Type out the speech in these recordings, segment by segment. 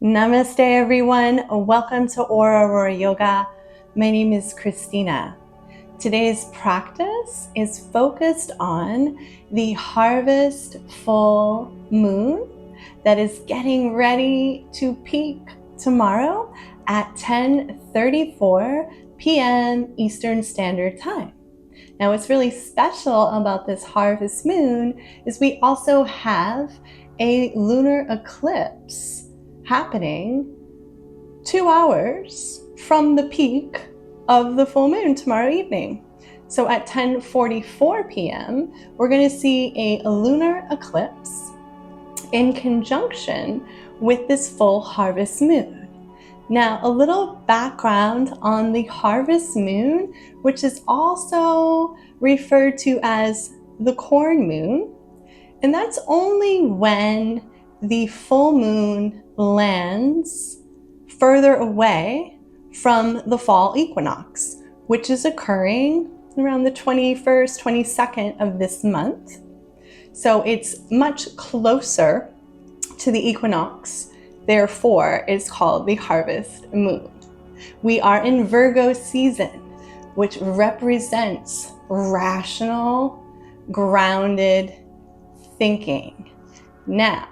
Namaste everyone, welcome to Aura Aurora Yoga. My name is Christina. Today's practice is focused on the harvest full moon that is getting ready to peak tomorrow at 10:34 p.m. Eastern Standard Time. Now, what's really special about this harvest moon is we also have a lunar eclipse happening 2 hours from the peak of the full moon tomorrow evening. So at 10:44 p.m., we're going to see a lunar eclipse in conjunction with this full harvest moon. Now, a little background on the harvest moon, which is also referred to as the corn moon, and that's only when the full moon lands further away from the fall equinox, which is occurring around the 21st, 22nd of this month. So it's much closer to the equinox, therefore it's called the harvest moon. We are in Virgo season, which represents rational, grounded thinking. Now,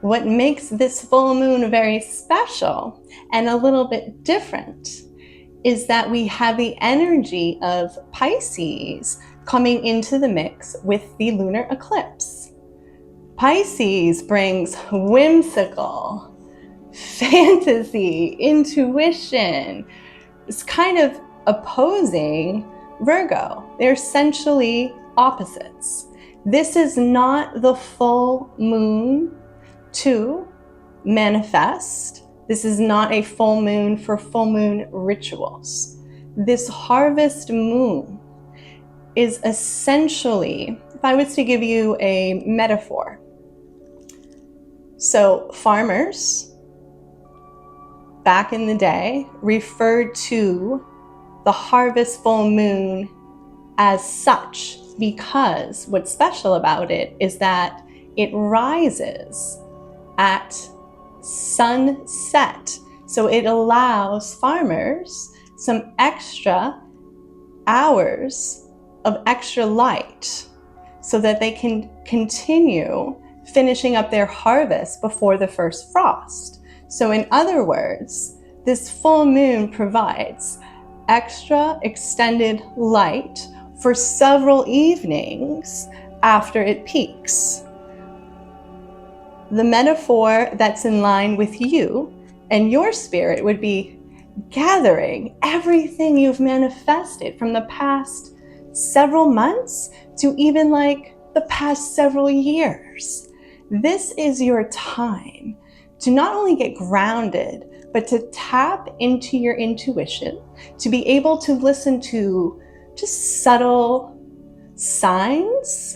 what makes this full moon very special and a little bit different is that we have the energy of Pisces coming into the mix with the lunar eclipse. Pisces brings whimsical, fantasy, intuition. It's kind of opposing Virgo. They're essentially opposites. This is not the full moon to manifest. This is not a full moon for full moon rituals. This harvest moon is essentially, if I was to give you a metaphor, so farmers back in the day referred to the harvest full moon as such because what's special about it is that it rises at sunset. So it allows farmers some extra hours of extra light so that they can continue finishing up their harvest before the first frost. So in other words, this full moon provides extra extended light for several evenings after it peaks. The metaphor that's in line with you and your spirit would be gathering everything you've manifested from the past several months to even like the past several years. This is your time to not only get grounded, but to tap into your intuition, to be able to listen to just subtle signs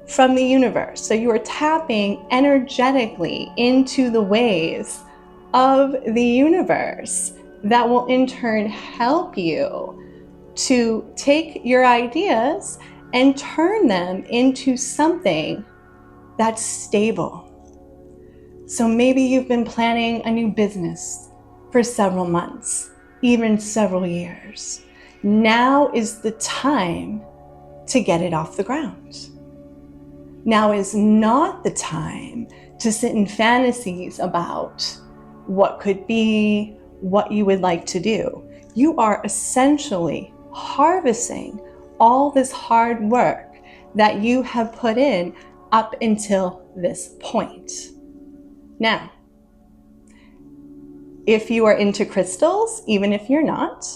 from the universe. So you are tapping energetically into the waves of the universe that will in turn help you to take your ideas and turn them into something that's stable. So maybe you've been planning a new business for several months, even several years. Now is the time to get it off the ground. Now is not the time to sit in fantasies about what could be, what you would like to do. You are essentially harvesting all this hard work that you have put in up until this point. Now, if you are into crystals, even if you're not,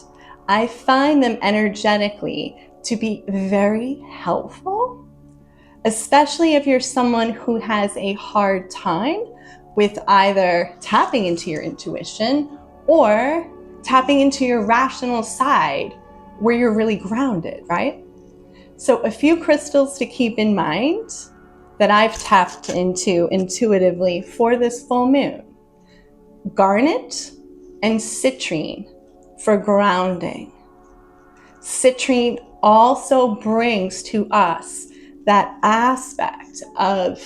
I find them energetically to be very helpful, especially if you're someone who has a hard time with either tapping into your intuition or tapping into your rational side where you're really grounded, right? So a few crystals to keep in mind that I've tapped into intuitively for this full moon: garnet and citrine for grounding. Citrine also brings to us that aspect of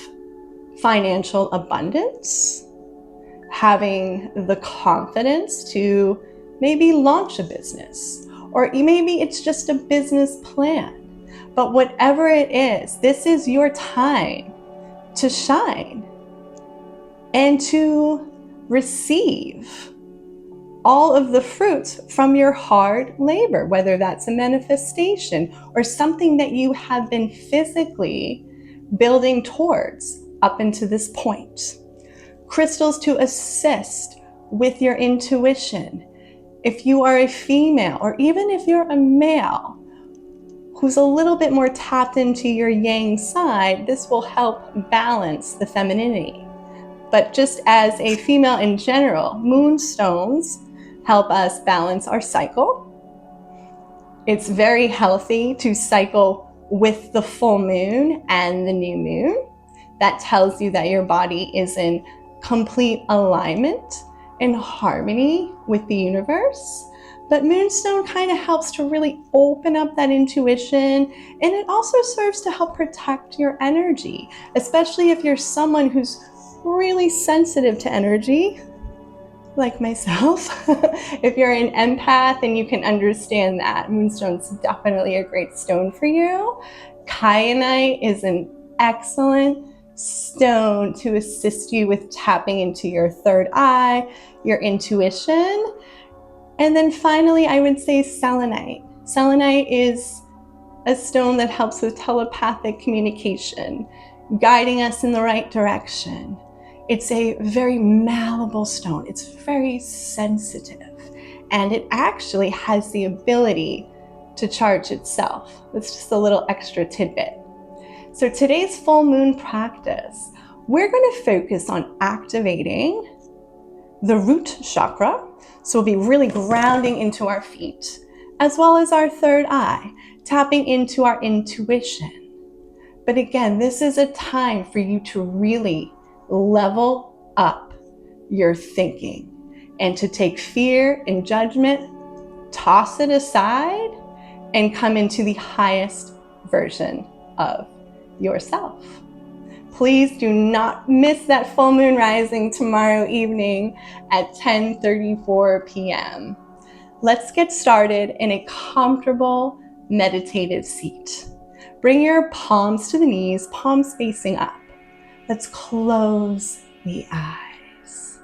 financial abundance, having the confidence to maybe launch a business, or maybe it's just a business plan. But whatever it is, this is your time to shine and to receive all of the fruits from your hard labor, whether that's a manifestation or something that you have been physically building towards up into this point. Crystals to assist with your intuition. If you are a female, or even if you're a male who's a little bit more tapped into your yang side, this will help balance the femininity. But just as a female in general, moonstones help us balance our cycle. It's very healthy to cycle with the full moon and the new moon. That tells you that your body is in complete alignment and harmony with the universe. But moonstone kind of helps to really open up that intuition, and it also serves to help protect your energy, especially if you're someone who's really sensitive to energy, like myself. If you're an empath and you can understand that, moonstone's definitely a great stone for you. Kyanite is an excellent stone to assist you with tapping into your third eye, your intuition. And then finally, I would say selenite. Selenite is a stone that helps with telepathic communication, guiding us in the right direction. It's a very malleable stone. It's very sensitive, and it actually has the ability to charge itself. It's just a little extra tidbit. So today's full moon practice, we're going to focus on activating the root chakra. So we'll be really grounding into our feet, as well as our third eye, tapping into our intuition. But again, this is a time for you to really level up your thinking and to take fear and judgment, toss it aside, and come into the highest version of yourself. Please do not miss that full moon rising tomorrow evening at 10:34 p.m. Let's get started in a comfortable meditative seat. Bring your palms to the knees, palms facing up. Let's close the eyes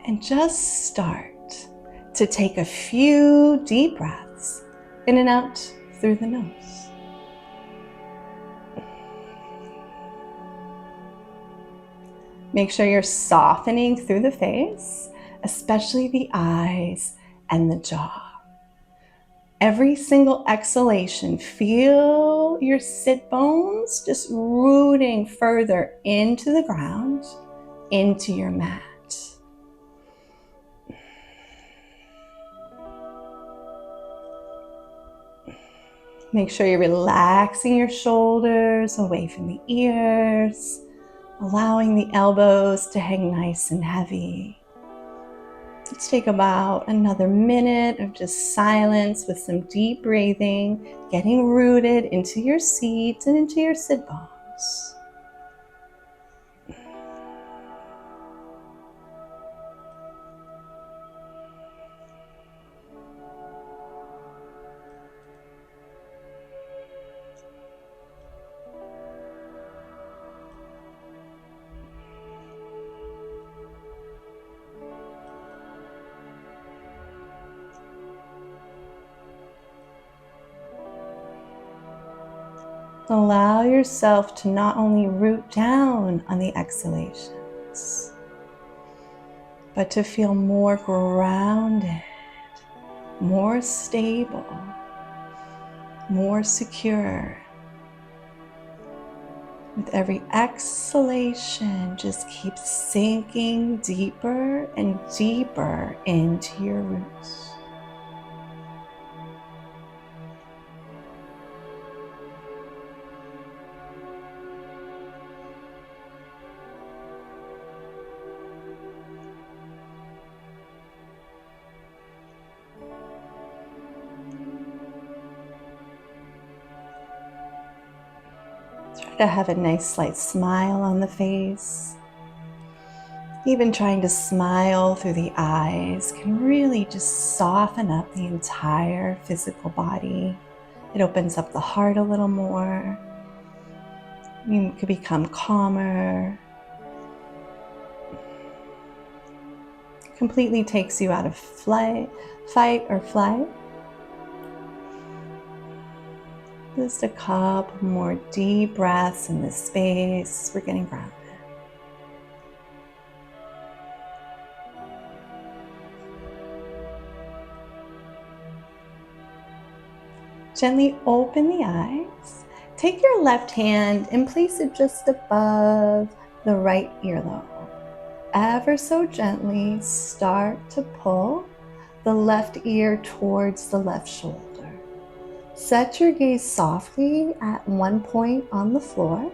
and just start to take a few deep breaths in and out through the nose. Make sure you're softening through the face, especially the eyes and the jaw. Every single exhalation, feel your sit bones just rooting further into the ground, into your mat. Make sure you're relaxing your shoulders away from the ears, allowing the elbows to hang nice and heavy. Let's take about another minute of just silence with some deep breathing, getting rooted into your seat and into your sit bones. Allow yourself to not only root down on the exhalations, but to feel more grounded, more stable, more secure. With every exhalation, just keep sinking deeper and deeper into your roots. Try to have a nice slight smile on the face. Even trying to smile through the eyes can really just soften up the entire physical body. It opens up the heart a little more. You could become calmer. Completely takes you out of fight or flight. Just a couple more deep breaths in this space. We're getting grounded. Gently open the eyes. Take your left hand and place it just above the right earlobe. Ever so gently start to pull the left ear towards the left shoulder. Set your gaze softly at one point on the floor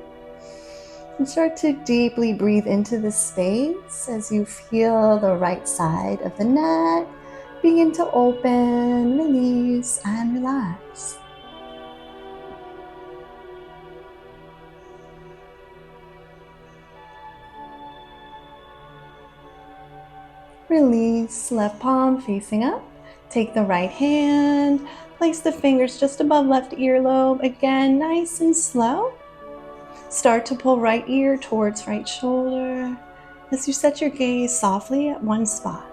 and start to deeply breathe into the space as you feel the right side of the neck begin to open, release, and relax. Release, left palm facing up. Take the right hand, place the fingers just above left earlobe. Again, nice and slow. Start to pull right ear towards right shoulder as you set your gaze softly at one spot.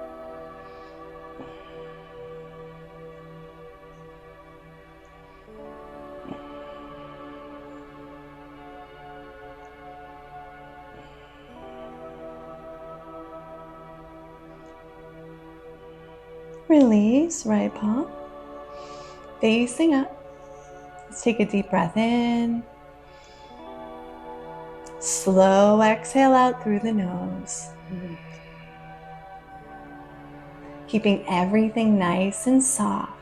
Release, right palm facing up. Let's take a deep breath in. Slow exhale out through the nose. Keeping everything nice and soft.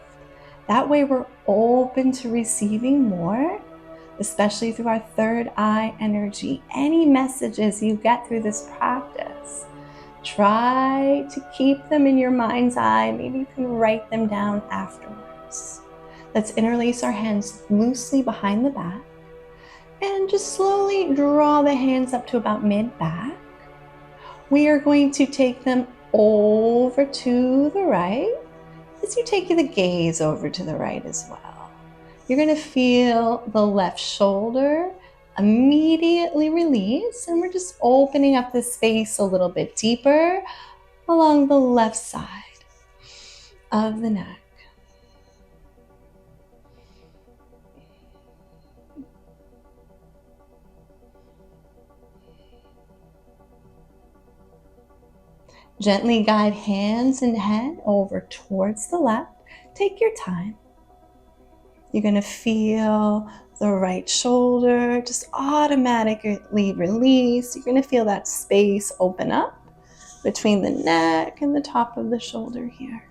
That way we're open to receiving more, especially through our third eye energy. Any messages you get through this practice, try to keep them in your mind's eye. Maybe you can write them down afterwards. Let's interlace our hands loosely behind the back and just slowly draw the hands up to about mid-back. We are going to take them over to the right as you take the gaze over to the right as well. You're going to feel the left shoulder immediately release, and we're just opening up the space a little bit deeper along the left side of the neck. Gently guide hands and head over towards the left. Take your time. You're going to feel the right shoulder just automatically release. You're going to feel that space open up between the neck and the top of the shoulder here.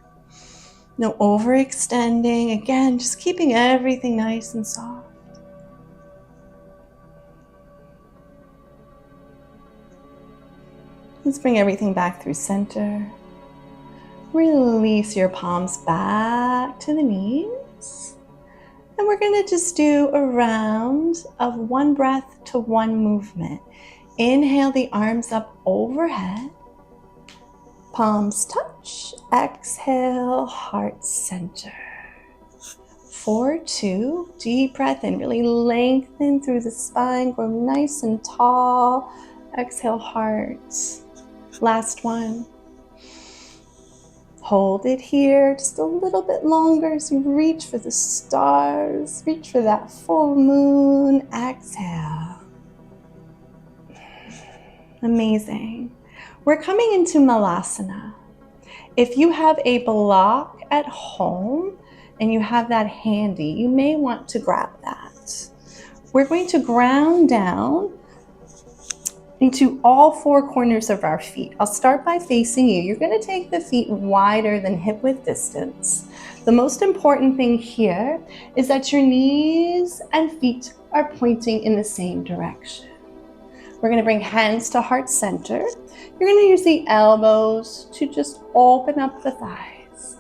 No overextending. Again, just keeping everything nice and soft. Let's bring everything back through center. Release your palms back to the knees. And we're going to just do a round of one breath to one movement. Inhale the arms up overhead. Palms touch. Exhale, heart center. 4, 2, deep breath in. Really lengthen through the spine. Grow nice and tall. Exhale, heart. Last one. Hold it here just a little bit longer as you reach for the stars. Reach for that full moon. Exhale. Amazing. We're coming into Malasana. If you have a block at home and you have that handy, you may want to grab that. We're going to ground down into all four corners of our feet. I'll start by facing you. You're going to take the feet wider than hip width distance. The most important thing here is that your knees and feet are pointing in the same direction. We're going to bring hands to heart center. You're going to use the elbows to just open up the thighs.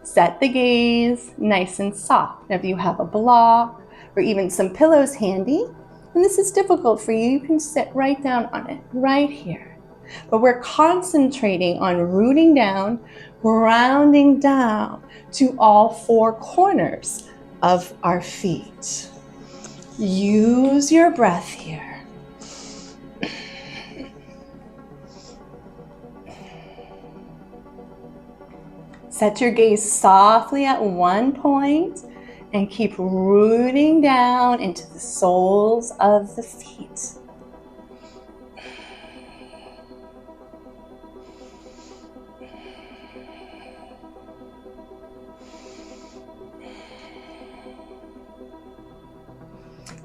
Set the gaze nice and soft. Now, if you have a block or even some pillows handy, and this is difficult for you, you can sit right down on it, right here. But we're concentrating on rooting down, grounding down to all four corners of our feet. Use your breath here. Set your gaze softly at one point and keep rooting down into the soles of the feet.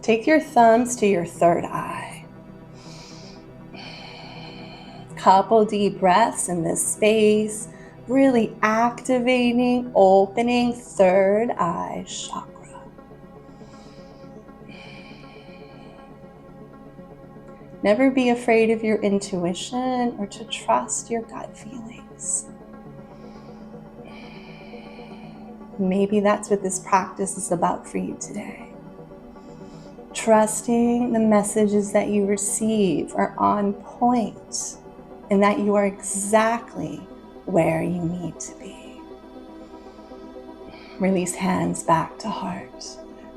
Take your thumbs to your third eye. Couple deep breaths in this space, really activating, opening third eye chakra. Never be afraid of your intuition or to trust your gut feelings. Maybe that's what this practice is about for you today. Trusting the messages that you receive are on point and that you are exactly where you need to be. Release hands back to heart.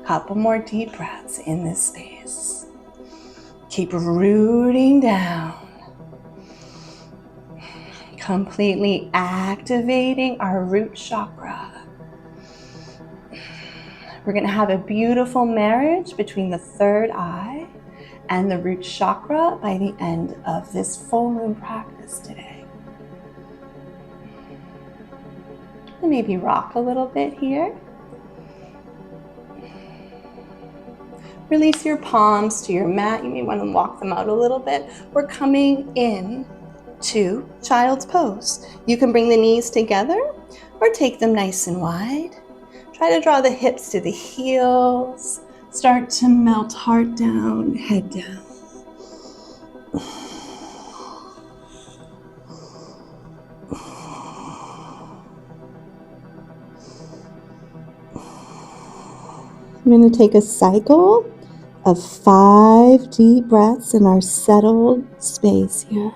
Couple more deep breaths in this space. Keep rooting down. Completely activating our root chakra. We're going to have a beautiful marriage between the third eye and the root chakra by the end of this full moon practice today. And maybe rock a little bit here. Release your palms to your mat. You may want to walk them out a little bit. We're coming in to child's pose. You can bring the knees together or take them nice and wide. Try to draw the hips to the heels. Start to melt heart down, head down. We're going to take a cycle of 5 deep breaths in our settled space here.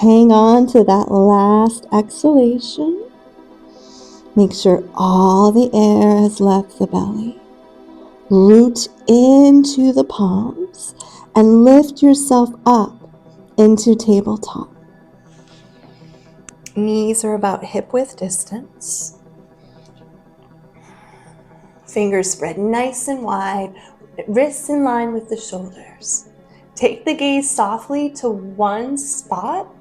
Hang on to that last exhalation. Make sure all the air has left the belly. Root into the palms and lift yourself up into tabletop. Knees are about hip width distance. Fingers spread nice and wide, wrists in line with the shoulders. Take the gaze softly to one spot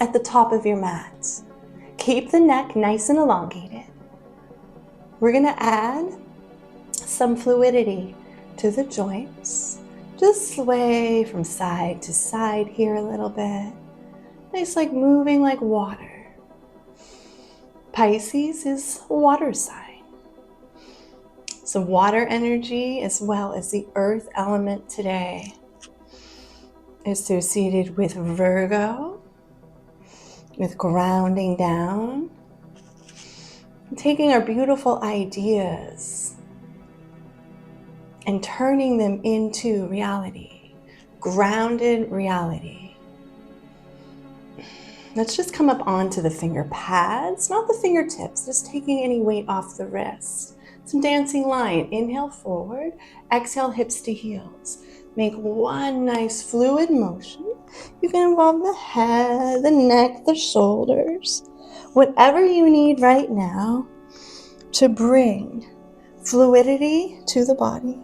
at the top of your mat. Keep the neck nice and elongated. We're going to add some fluidity to the joints. Just sway from side to side here a little bit. Nice, like moving like water. Pisces is a water sign. So water energy as well as the earth element today associated with Virgo, with grounding down, taking our beautiful ideas and turning them into reality, grounded reality. Let's just come up onto the finger pads, not the fingertips, just taking any weight off the wrist. Some dancing line. Inhale forward, exhale hips to heels. Make one nice fluid motion. You can involve the head, the neck, the shoulders, whatever you need right now to bring fluidity to the body.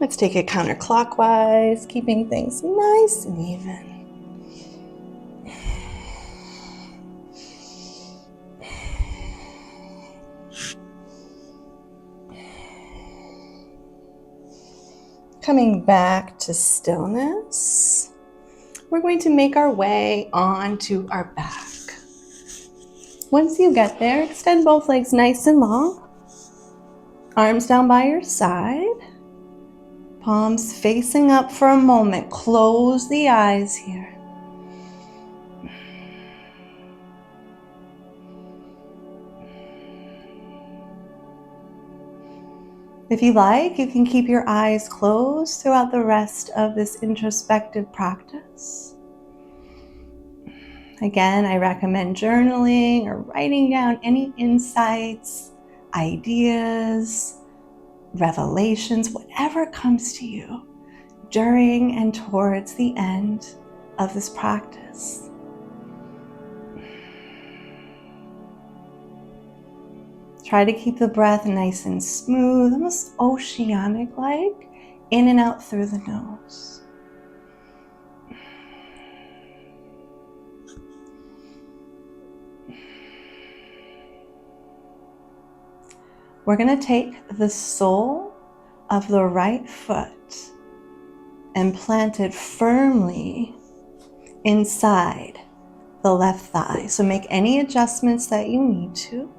Let's take it counterclockwise, keeping things nice and even. Coming back to stillness, we're going to make our way onto our back. Once you get there, extend both legs nice and long. Arms down by your side. Palms facing up for a moment. Close the eyes here. If you like, you can keep your eyes closed throughout the rest of this introspective practice. Again, I recommend journaling or writing down any insights, ideas, revelations, whatever comes to you during and towards the end of this practice. Try to keep the breath nice and smooth, almost oceanic-like, in and out through the nose. We're going to take the sole of the right foot and plant it firmly inside the left thigh. So make any adjustments that you need to.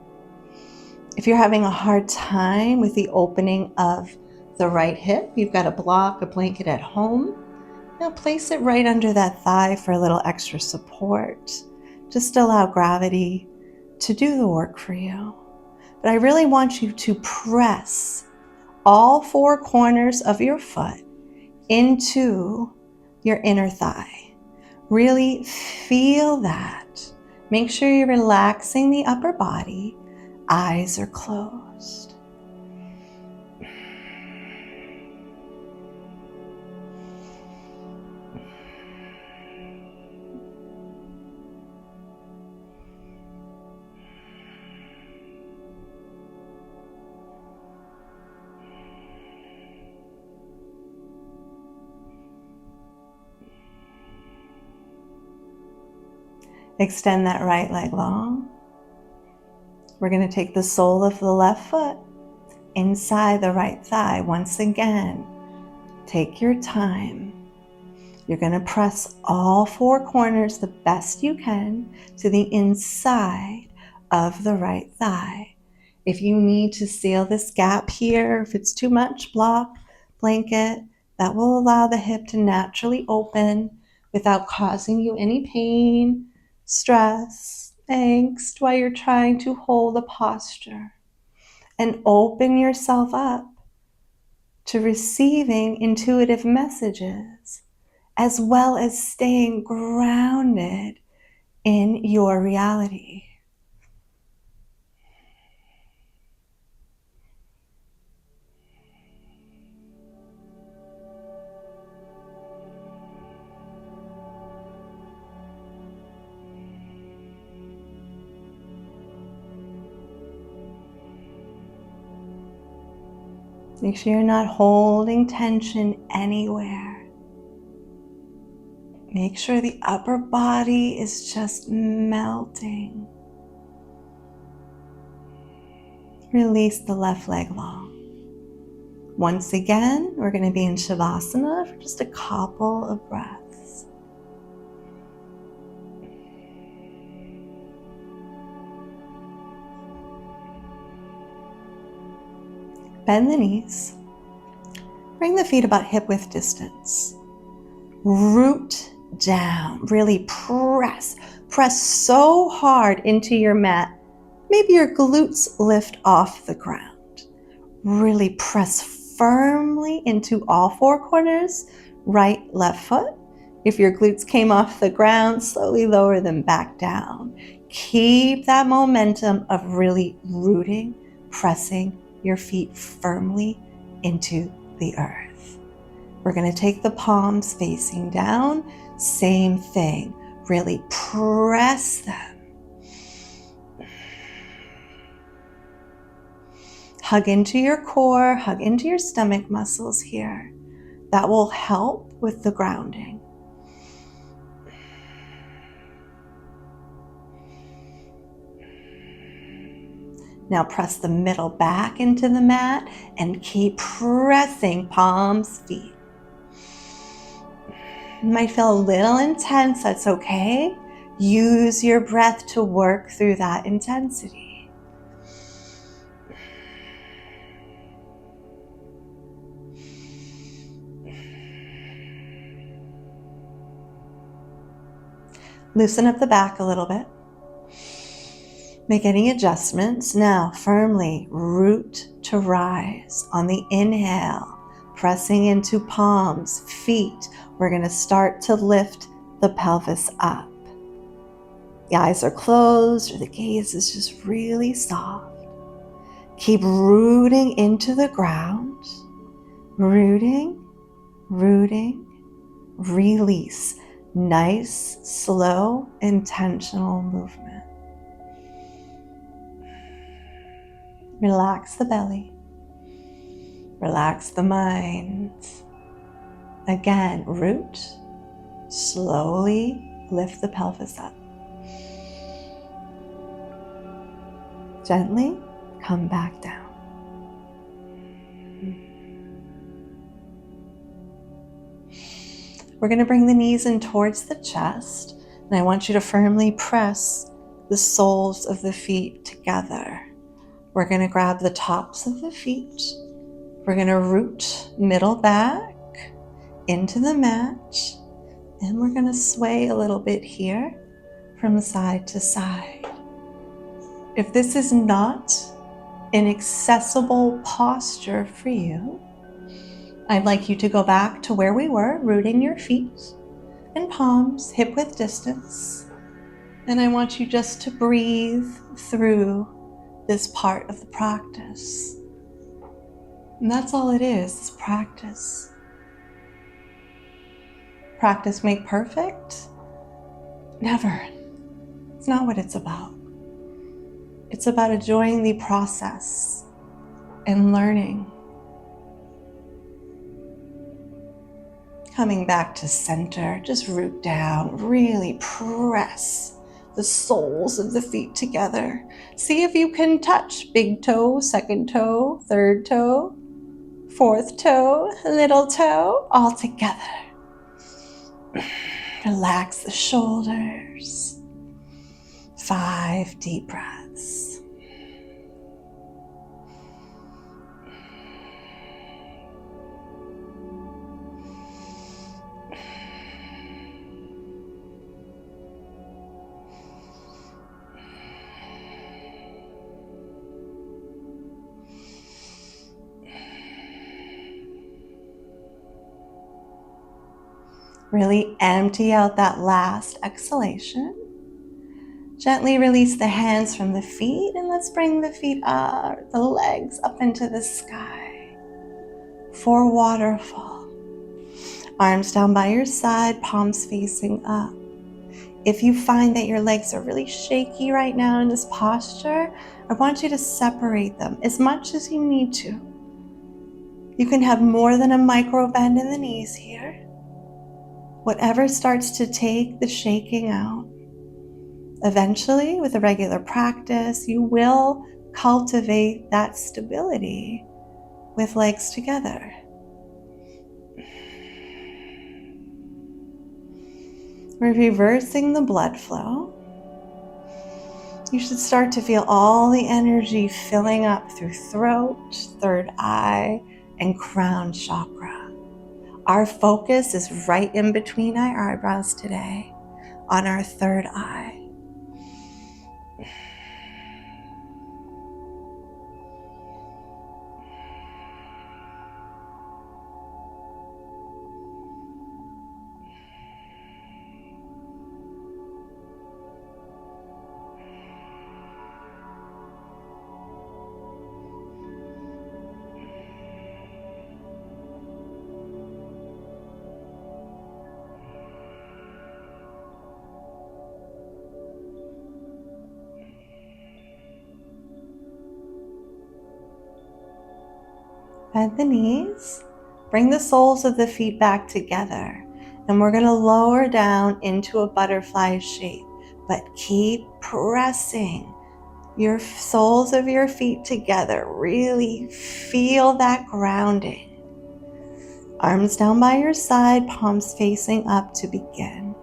If you're having a hard time with the opening of the right hip, you've got a block, a blanket at home. Now place it right under that thigh for a little extra support. Just allow gravity to do the work for you. But I really want you to press all four corners of your foot into your inner thigh. Really feel that. Make sure you're relaxing the upper body. Eyes are closed. Extend that right leg long. We're going to take the sole of the left foot inside the right thigh. Once again, take your time. You're going to press all four corners the best you can to the inside of the right thigh. If you need to seal this gap here, if it's too much, block, blanket, that will allow the hip to naturally open without causing you any pain, stress, angst while you're trying to hold a posture. And open yourself up to receiving intuitive messages, as well as staying grounded in your reality. Make sure you're not holding tension anywhere. Make sure the upper body is just melting. Release the left leg long. Once again, we're going to be in Shavasana for just a couple of breaths. Bend the knees. Bring the feet about hip-width distance. Root down. Really press. Press so hard into your mat. Maybe your glutes lift off the ground. Really press firmly into all four corners. Right, left foot. If your glutes came off the ground, slowly lower them back down. Keep that momentum of really rooting, pressing your feet firmly into the earth. We're going to take the palms facing down. Same thing. Really press them. Hug into your core, hug into your stomach muscles here. That will help with the grounding. Now press the middle back into the mat and keep pressing palms, feet. It might feel a little intense, that's okay. Use your breath to work through that intensity. Loosen up the back a little bit. Make any adjustments. Now, firmly root to rise on the inhale, pressing into palms, feet. We're going to start to lift the pelvis up. The eyes are closed, or the gaze is just really soft. Keep rooting into the ground. Rooting, rooting, release. Nice, slow, intentional movement. Relax the belly. Relax the mind. Again, root. Slowly lift the pelvis up. Gently come back down. We're going to bring the knees in towards the chest, and I want you to firmly press the soles of the feet together. We're going to grab the tops of the feet. We're going to root middle back into the mat, and we're going to sway a little bit here from side to side. If this is not an accessible posture for you, I'd like you to go back to where we were, rooting your feet and palms hip width distance. And I want you just to breathe through this part of the practice. And that's all it is practice. Practice make perfect? Never. It's not what it's about. It's about enjoying the process and learning. Coming back to center, just root down, really press the soles of the feet together. See if you can touch big toe, second toe, third toe, fourth toe, little toe, all together. Relax the shoulders. 5 deep breaths. Really empty out that last exhalation. Gently release the hands from the feet, and let's bring the feet up, the legs up into the sky for waterfall. Arms down by your side, palms facing up. If you find that your legs are really shaky right now in this posture, I want you to separate them as much as you need to. You can have more than a micro bend in the knees here. Whatever starts to take the shaking out. Eventually, with a regular practice, you will cultivate that stability with legs together. We're reversing the blood flow. You should start to feel all the energy filling up through throat, third eye, and crown chakra. Our focus is right in between our eyebrows today, on our third eye. Bend the knees, bring the soles of the feet back together, and we're going to lower down into a butterfly shape, but keep pressing your soles of your feet together. Really feel that grounding. Arms down by your side, palms facing up to begin.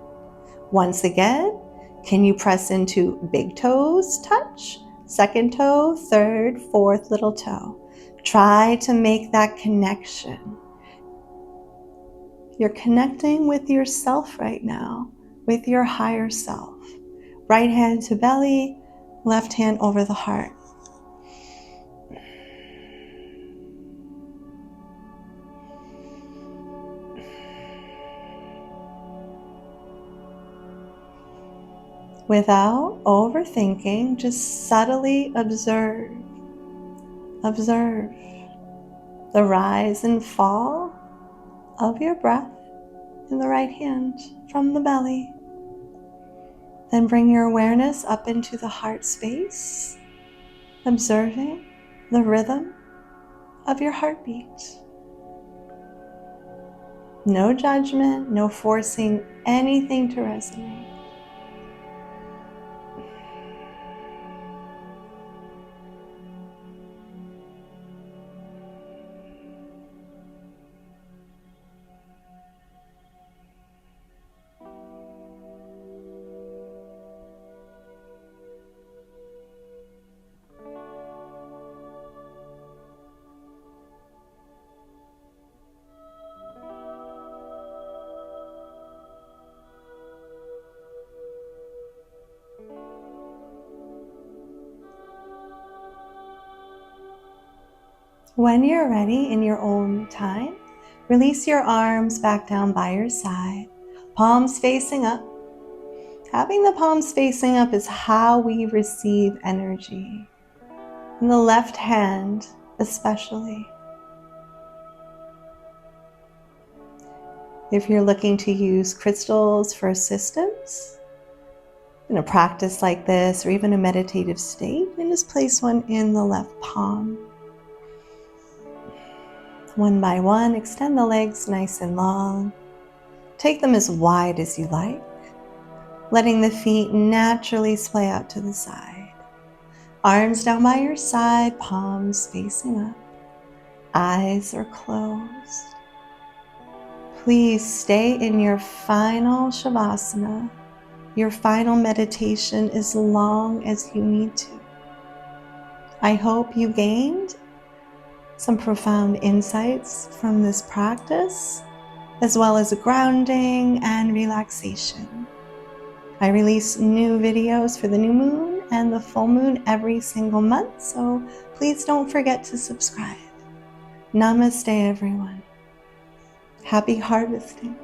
Once again, Can you press into big toes touch? Second toe, third, fourth little toe. Try to make that connection. You're connecting with yourself right now, with your higher self. Right hand to belly, left hand over the heart. Without overthinking, just subtly observe. Observe the rise and fall of your breath in the right hand from the belly. Then bring your awareness up into the heart space, observing the rhythm of your heartbeat. No judgment, no forcing anything to resonate. When you're ready in your own time, release your arms back down by your side, palms facing up. Having the palms facing up is how we receive energy. In the left hand, especially. If you're looking to use crystals for assistance in a practice like this, or even a meditative state, then just place one in the left palm. One by one, extend the legs nice and long. Take them as wide as you like, letting the feet naturally splay out to the side. Arms down by your side, palms facing up. Eyes are closed. Please stay in your final Shavasana, your final meditation, as long as you need to. I hope you gained some profound insights from this practice, as well as grounding and relaxation. I release new videos for the new moon and the full moon every single month, so please don't forget to subscribe. Namaste, everyone. Happy harvesting.